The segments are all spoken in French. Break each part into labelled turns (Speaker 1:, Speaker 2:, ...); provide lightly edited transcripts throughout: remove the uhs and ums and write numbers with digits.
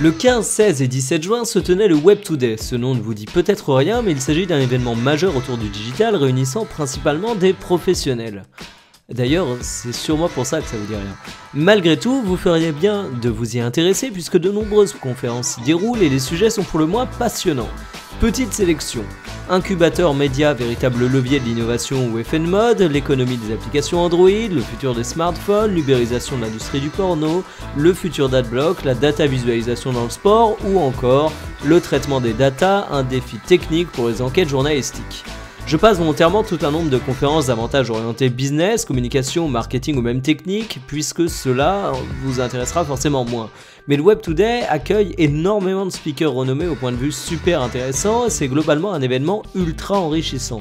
Speaker 1: Le 15, 16 et 17 juin se tenait le Web Today. Ce nom ne vous dit peut-être rien, mais il s'agit d'un événement majeur autour du digital réunissant principalement des professionnels. D'ailleurs, c'est sûrement pour ça que ça vous dit rien. Malgré tout, vous feriez bien de vous y intéresser puisque de nombreuses conférences s'y déroulent et les sujets sont pour le moins passionnants. Petite sélection. Incubateur média, véritable levier de l'innovation ou effet de mode, l'économie des applications Android, le futur des smartphones, l'ubérisation de l'industrie du porno, le futur d'adblock, la data visualisation dans le sport ou encore le traitement des data, un défi technique pour les enquêtes journalistiques. Je passe volontairement tout un nombre de conférences davantage orientées business, communication, marketing ou même technique, puisque cela vous intéressera forcément moins. Mais le Web Today accueille énormément de speakers renommés au point de vue super intéressant et c'est globalement un événement ultra enrichissant.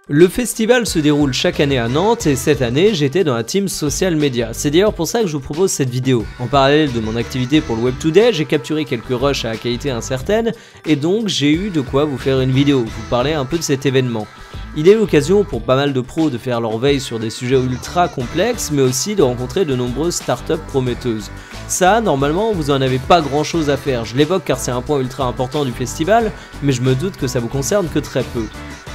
Speaker 1: Le festival se déroule chaque année à Nantes et cette année j'étais dans la team social media. C'est d'ailleurs pour ça que je vous propose cette vidéo. En parallèle de mon activité pour le Web Today, j'ai capturé quelques rushs à la qualité incertaine et donc j'ai eu de quoi vous faire une vidéo, vous parler un peu de cet événement. Il est l'occasion pour pas mal de pros de faire leur veille sur des sujets ultra complexes mais aussi de rencontrer de nombreuses startups prometteuses. Ça, normalement, vous en avez pas grand chose à faire. Je l'évoque car c'est un point ultra important du festival, mais je me doute que ça vous concerne que très peu.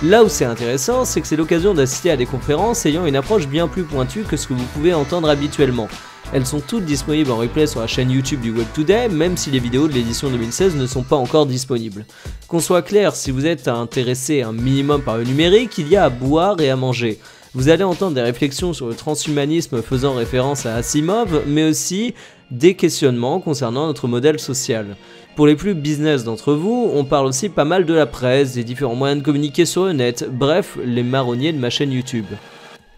Speaker 1: Là où c'est intéressant, c'est que c'est l'occasion d'assister à des conférences ayant une approche bien plus pointue que ce que vous pouvez entendre habituellement. Elles sont toutes disponibles en replay sur la chaîne YouTube du Web Today, même si les vidéos de l'édition 2016 ne sont pas encore disponibles. Qu'on soit clair, si vous êtes intéressé un minimum par le numérique, il y a à boire et à manger. Vous allez entendre des réflexions sur le transhumanisme faisant référence à Asimov, mais aussi des questionnements concernant notre modèle social. Pour les plus business d'entre vous, on parle aussi pas mal de la presse, des différents moyens de communiquer sur le net, bref, les marronniers de ma chaîne YouTube.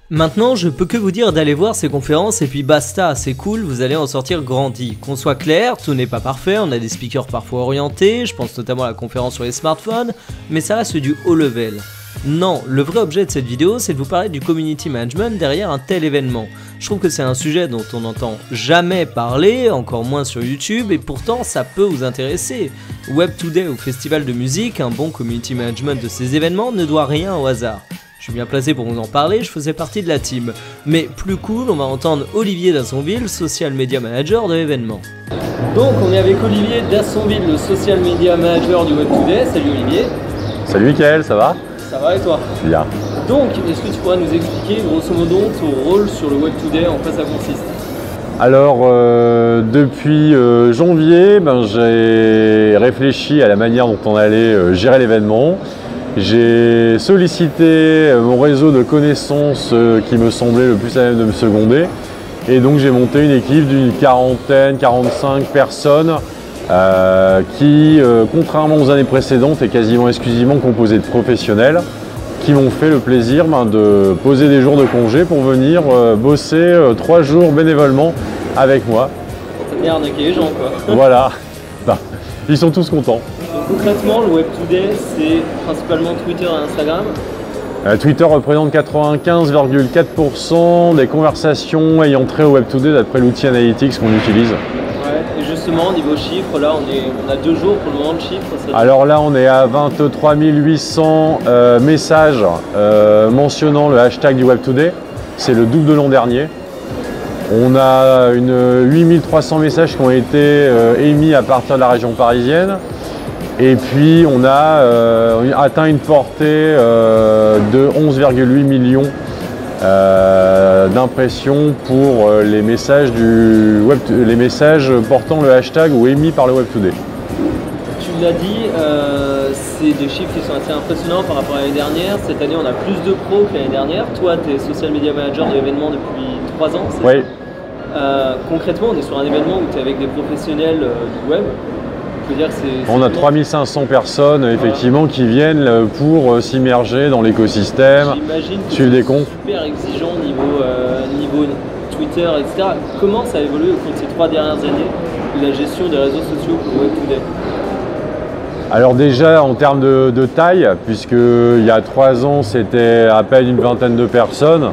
Speaker 1: Maintenant, je peux que vous dire d'aller voir ces conférences et puis basta, c'est cool, vous allez en sortir grandi. Qu'on soit clair, tout n'est pas parfait, on a des speakers parfois orientés, je pense notamment à la conférence sur les smartphones, mais ça reste du haut level. Non, le vrai objet de cette vidéo, c'est de vous parler du community management derrière un tel événement. Je trouve que c'est un sujet dont on n'entend jamais parler, encore moins sur YouTube, et pourtant ça peut vous intéresser. Web Today ou festival de musique, un bon community management de ces événements ne doit rien au hasard. Je suis bien placé pour vous en parler, je faisais partie de la team. Mais plus cool, on va entendre Olivier Dassonville, social media manager de l'événement. Donc on est avec Olivier Dassonville, le social media manager du Web Today. Salut Olivier.
Speaker 2: Salut Mickaël, ça va?
Speaker 1: Ça va et toi?
Speaker 2: Bien.
Speaker 1: Donc, est-ce que tu pourrais nous expliquer grosso modo ton rôle sur le Web Today, en quoi ça consiste?
Speaker 2: Alors, depuis janvier, j'ai réfléchi à la manière dont on allait gérer l'événement. J'ai sollicité mon réseau de connaissances qui me semblait le plus à même de me seconder. Et donc j'ai monté une équipe d'une quarantaine, 45 personnes qui, contrairement aux années précédentes, est quasiment exclusivement composée de professionnels qui m'ont fait le plaisir de poser des jours de congé pour venir bosser 3 jours bénévolement avec moi.
Speaker 1: Ça vient arnaquer les gens quoi.
Speaker 2: Voilà, ils sont tous contents.
Speaker 1: Donc, concrètement, le Web Today, c'est principalement Twitter et Instagram.
Speaker 2: Twitter représente 95,4% des conversations ayant trait au Web Today d'après l'outil Analytics qu'on utilise.
Speaker 1: Ouais, et justement, niveau chiffres, là, on a 2 jours pour le moment de chiffres.
Speaker 2: Alors là, on est à 23 800 messages mentionnant le hashtag du Web Today. C'est le double de l'an dernier. On a 8300 messages qui ont été émis à partir de la région parisienne. Et puis on a atteint une portée de 11,8 millions d'impressions pour les messages les messages portant le hashtag ou émis par le Web Today.
Speaker 1: Tu l'as dit, c'est des chiffres qui sont assez impressionnants par rapport à l'année dernière. Cette année, on a plus de pros que l'année dernière. Toi, tu es social media manager de l'événement depuis 3 ans, c'est
Speaker 2: oui.
Speaker 1: Ça concrètement, on est sur un événement où tu es avec des professionnels du web.
Speaker 2: On a 3500 personnes effectivement qui viennent pour s'immerger dans l'écosystème, suivre des comptes.
Speaker 1: Super exigeant niveau Twitter, etc. Comment ça a évolué au cours de ces 3 dernières années, la gestion des réseaux sociaux pour le Web Today?
Speaker 2: Alors déjà en termes de taille, puisqu'il y a 3 ans c'était à peine une vingtaine de personnes,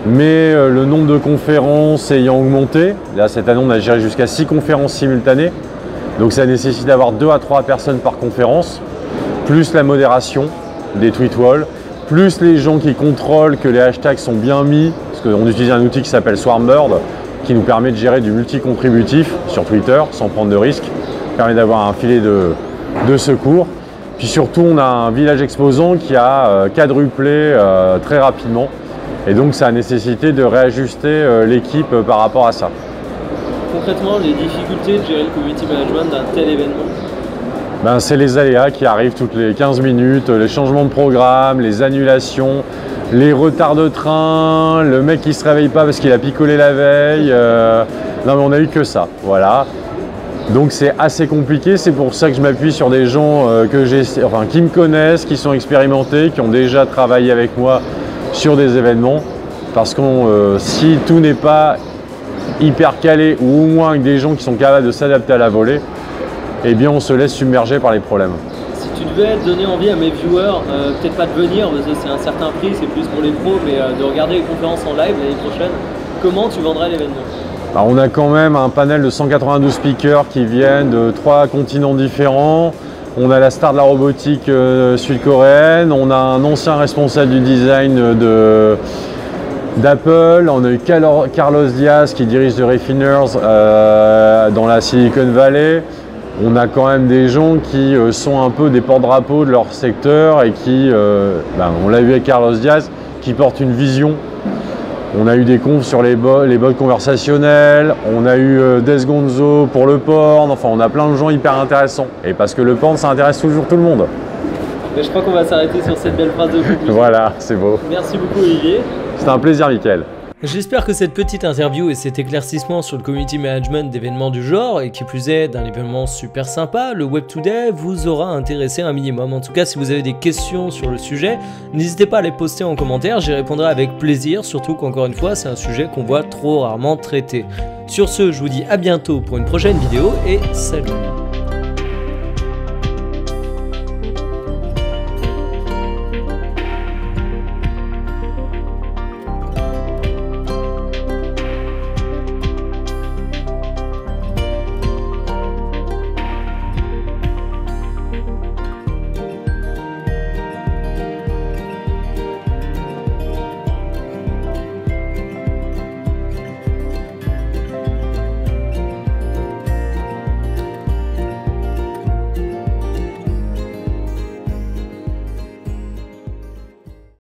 Speaker 2: mais le nombre de conférences ayant augmenté, là cette année on a géré jusqu'à 6 conférences simultanées. Donc ça nécessite d'avoir 2 à 3 personnes par conférence, plus la modération des tweet walls, plus les gens qui contrôlent que les hashtags sont bien mis, parce qu'on utilise un outil qui s'appelle Swarmbird, qui nous permet de gérer du multi-contributif sur Twitter sans prendre de risques. permet d'avoir un filet de secours. Puis surtout, on a un village exposant qui a quadruplé très rapidement. Et donc, ça a nécessité de réajuster l'équipe par rapport à ça.
Speaker 1: Concrètement, les difficultés de gérer le community management d'un tel événement?
Speaker 2: Ben, c'est les aléas qui arrivent toutes les 15 minutes, les changements de programme, les annulations, les retards de train, le mec qui ne se réveille pas parce qu'il a picolé la veille. Non, mais on n'a eu que ça, voilà. Donc c'est assez compliqué, c'est pour ça que je m'appuie sur des gens qui me connaissent, qui sont expérimentés, qui ont déjà travaillé avec moi sur des événements. Parce que si tout n'est pas hyper calé, ou au moins avec des gens qui sont capables de s'adapter à la volée, eh bien on se laisse submerger par les problèmes.
Speaker 1: Si tu devais donner envie à mes viewers, peut-être pas de venir, parce que c'est un certain prix, c'est plus pour les pros, mais de regarder les conférences en live l'année prochaine, comment tu vendrais l'événement?
Speaker 2: Alors, on a quand même un panel de 192 speakers qui viennent de 3 continents différents. On a la star de la robotique sud-coréenne, on a un ancien responsable du design d'Apple, on a eu Carlos Diaz qui dirige The Refiners dans la Silicon Valley. On a quand même des gens qui sont un peu des porte-drapeaux de leur secteur et qui, on l'a vu avec Carlos Diaz, qui portent une vision. On a eu des confs sur les bots conversationnels, on a eu Des Gonzo pour le porn, enfin on a plein de gens hyper intéressants. Et parce que le porn, ça intéresse toujours tout le monde.
Speaker 1: Mais je crois qu'on va s'arrêter sur cette belle phrase de conclusion.
Speaker 2: Voilà, c'est beau.
Speaker 1: Merci beaucoup Olivier.
Speaker 2: C'était un plaisir, Mickaël.
Speaker 1: J'espère que cette petite interview et cet éclaircissement sur le community management d'événements du genre, et qui plus est d'un événement super sympa, le Web Today, vous aura intéressé un minimum. En tout cas, si vous avez des questions sur le sujet, n'hésitez pas à les poster en commentaire, j'y répondrai avec plaisir, surtout qu'encore une fois, c'est un sujet qu'on voit trop rarement traité. Sur ce, je vous dis à bientôt pour une prochaine vidéo et salut!